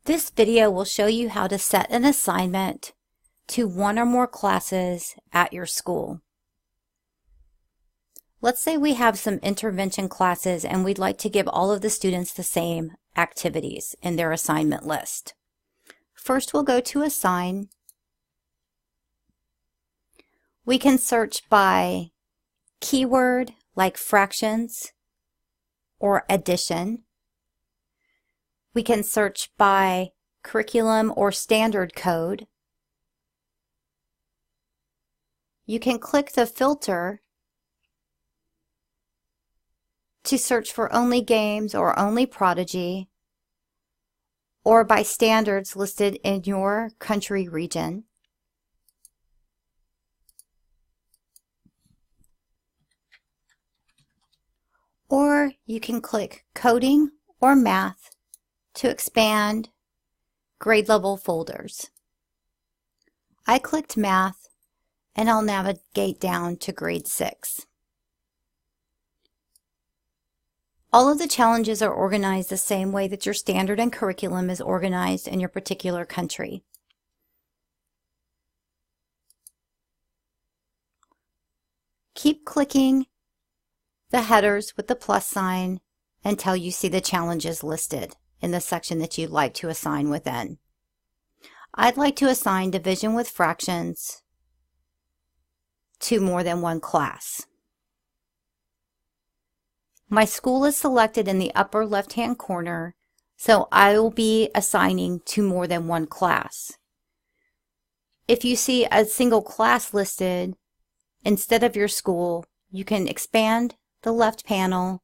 This video will show you how to set an assignment to one or more classes at your school. Let's say we have some intervention classes and we'd like to give all of the students the same activities in their assignment list. First, we'll go to Assign. We can search by keyword like fractions or addition. We can search by curriculum or standard code. You can click the filter to search for only games or only Prodigy, or by standards listed in your country region. Or you can click Coding or Math to expand grade level folders. I clicked Math and I'll navigate down to grade 6. All of the challenges are organized the same way that your standard and curriculum is organized in your particular country. Keep clicking the headers with the plus sign until you see the challenges listed in the section that you'd like to assign within. I'd like to assign division with fractions to more than one class. My school is selected in the upper left-hand corner, so I will be assigning to more than one class. If you see a single class listed instead of your school, you can expand the left panel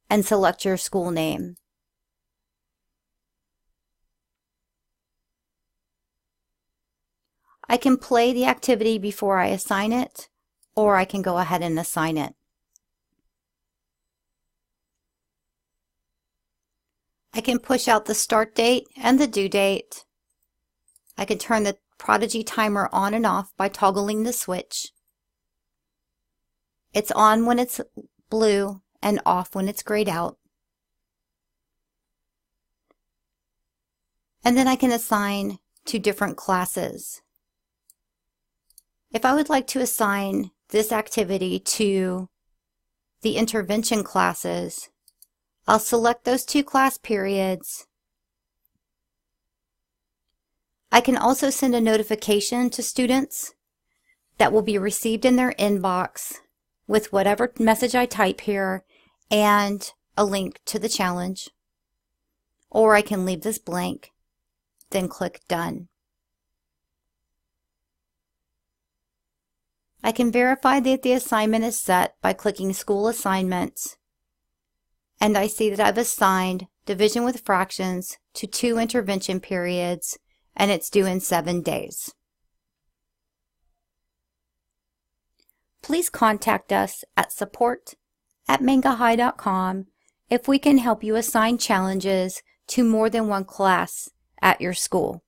and select your school name. I can play the activity before I assign it, or I can go ahead and assign it. I can push out the start date and the due date. I can turn the Prodigy timer on and off by toggling the switch. It's on when it's blue and off when it's grayed out. And then I can assign to different classes. If I would like to assign this activity to the intervention classes, I'll select those 2 class periods. I can also send a notification to students that will be received in their inbox with whatever message I type here and a link to the challenge. Or I can leave this blank, then click Done. I can verify that the assignment is set by clicking School Assignments, and I see that I've assigned division with fractions to 2 intervention periods, and it's due in 7 days. Please contact us at support@mangahigh.com if we can help you assign challenges to more than one class at your school.